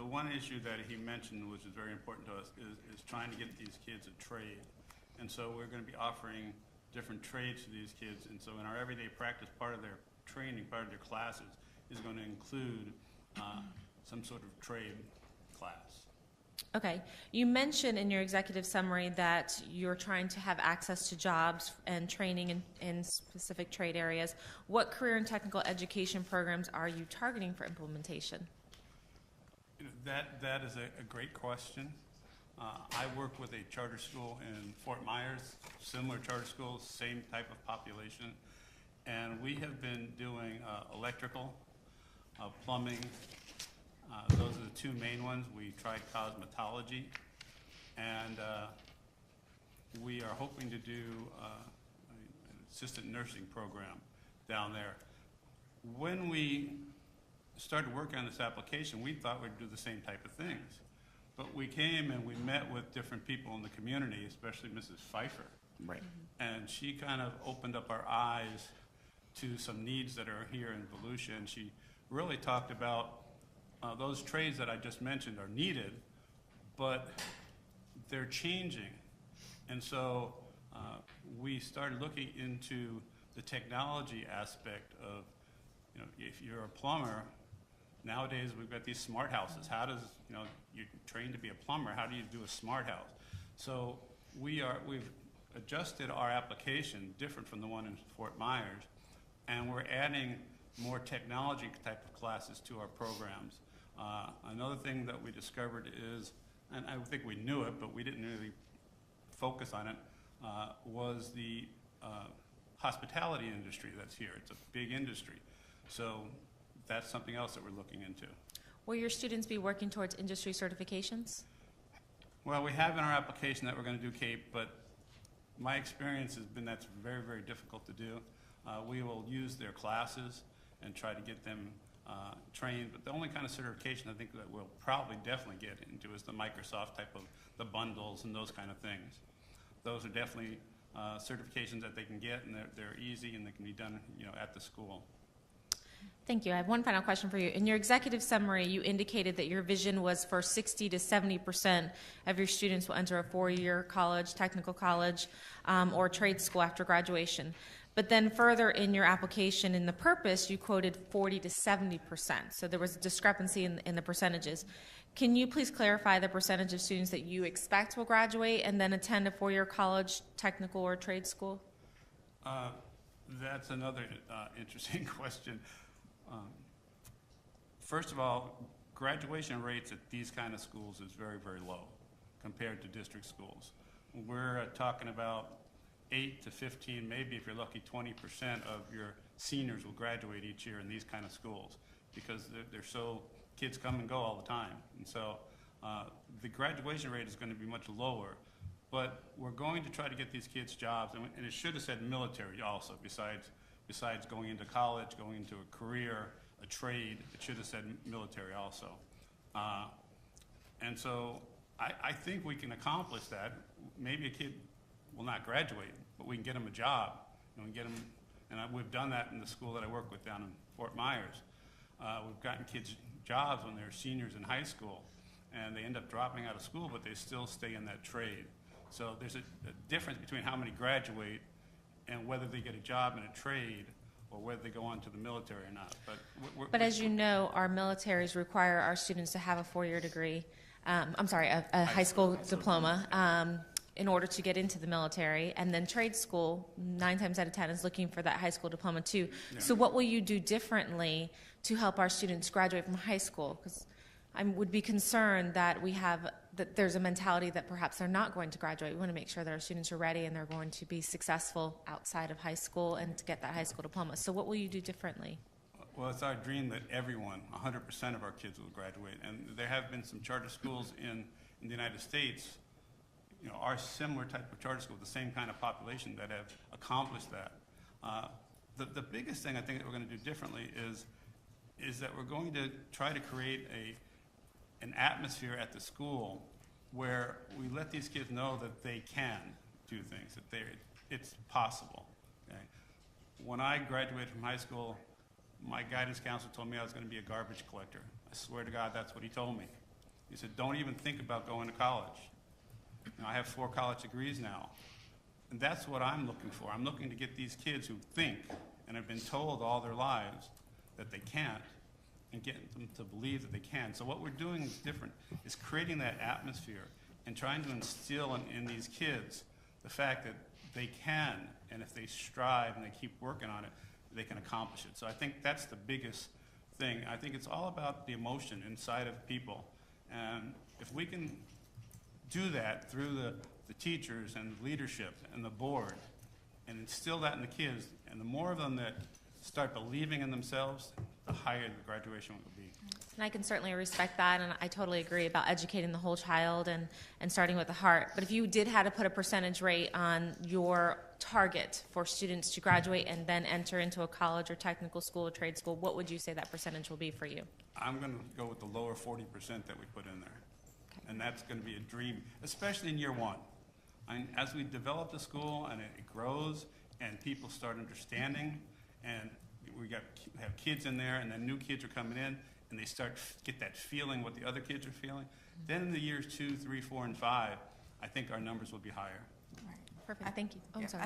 the one issue that he mentioned, which is very important to us, is trying to get these kids a trade. And so we're going to be offering different trades to these kids. And so in our everyday practice, part of their training, part of their classes is going to include some sort of trade class. Okay. You mentioned in your executive summary that you're trying to have access to jobs and training in specific trade areas. What career and technical education programs are you targeting for implementation? That is a great question. I work with a charter school in Fort Myers, similar charter schools, same type of population. And we have been doing electrical, plumbing. Those are the two main ones. We tried cosmetology, and we are hoping to do an assistant nursing program down there. When we started working on this application, we thought we'd do the same type of things. But we came and we met with different people in the community, especially Mrs. Pfeiffer. Right. And she kind of opened up our eyes to some needs that are here in Volusia. And she really talked about those trades that I just mentioned are needed, but they're changing. And so we started looking into the technology aspect of, if you're a plumber, nowadays we've got these smart houses. How does, you're trained to be a plumber, how do you do a smart house? So we've adjusted our application different from the one in Fort Myers, and we're adding more technology type of classes to our programs. Another thing that we discovered is, and I think we knew it, but we didn't really focus on it, was the hospitality industry that's here. It's a big industry. So that's something else that we're looking into. Will your students be working towards industry certifications? Well, we have in our application that we're going to do CAPE, but my experience has been that's very, very difficult to do. We will use their classes and try to get them trained, but the only kind of certification I think that we'll probably definitely get into is the Microsoft type of the bundles and those kind of things. Those are definitely certifications that they can get, and they're easy and they can be done at the school. Thank you. I have one final question for you. In your executive summary, you indicated that your vision was for 60 to 70% of your students will enter a four-year college, technical college, or trade school after graduation. But then further in your application in the purpose, you quoted 40 to 70%. So there was a discrepancy in the percentages. Can you please clarify the percentage of students that you expect will graduate and then attend a four-year college, technical, or trade school? That's another interesting question. First of all, graduation rates at these kind of schools is very, very low compared to district schools. We're talking about 8 to 15, maybe if you're lucky, 20% of your seniors will graduate each year in these kind of schools because they're so, kids come and go all the time. And so the graduation rate is going to be much lower, but we're going to try to get these kids jobs, and it should have said military also, besides going into college, going into a career, a trade, it should have said military also. And so I think we can accomplish that. Maybe a kid will not graduate, but we can get him a job. And we get him, and we've done that in the school that I work with down in Fort Myers. We've gotten kids jobs when they're seniors in high school, and they end up dropping out of school, but they still stay in that trade. So there's a difference between how many graduate and whether they get a job in a trade or whether they go on to the military or not. But as you know, our militaries require our students to have a four-year degree, a high school diploma in order to get into the military. And then trade school, 9 times out of 10, is looking for that high school diploma too. Yeah. So what will you do differently to help our students graduate from high school? Because I would be concerned that there's a mentality that perhaps they're not going to graduate. We want to make sure that our students are ready and they're going to be successful outside of high school and to get that high school diploma. So what will you do differently? Well, it's our dream that everyone, 100% of our kids will graduate. And there have been some charter schools in the United States, are similar type of charter schools, the same kind of population that have accomplished that. The biggest thing I think that we're going to do differently is that we're going to try to create an atmosphere at the school where we let these kids know that they can do things, that it's possible. Okay? When I graduated from high school, my guidance counselor told me I was going to be a garbage collector. I swear to God, that's what he told me. He said, don't even think about going to college. I have 4 college degrees now. And that's what I'm looking for. I'm looking to get these kids who think and have been told all their lives that they can't, and get them to believe that they can. So what we're doing is different. It's creating that atmosphere and trying to instill in these kids the fact that they can, and if they strive and they keep working on it, they can accomplish it. So I think that's the biggest thing. I think it's all about the emotion inside of people. And if we can do that through the teachers and leadership and the board and instill that in the kids, and the more of them that start believing in themselves, the higher the graduation will be. And I can certainly respect that, and I totally agree about educating the whole child and starting with the heart. But if you did have to put a percentage rate on your target for students to graduate and then enter into a college or technical school or trade school, what would you say that percentage will be for you? I'm going to go with the lower 40% that we put in there. Okay. And that's going to be a dream, especially in year 1. As we develop the school and it grows and people start understanding, and we have kids in there, and then new kids are coming in, and they start get that feeling what the other kids are feeling. Then in the years 2, 3, 4, and 5, I think our numbers will be higher. Perfect. Thank you. Oh, I'm sorry.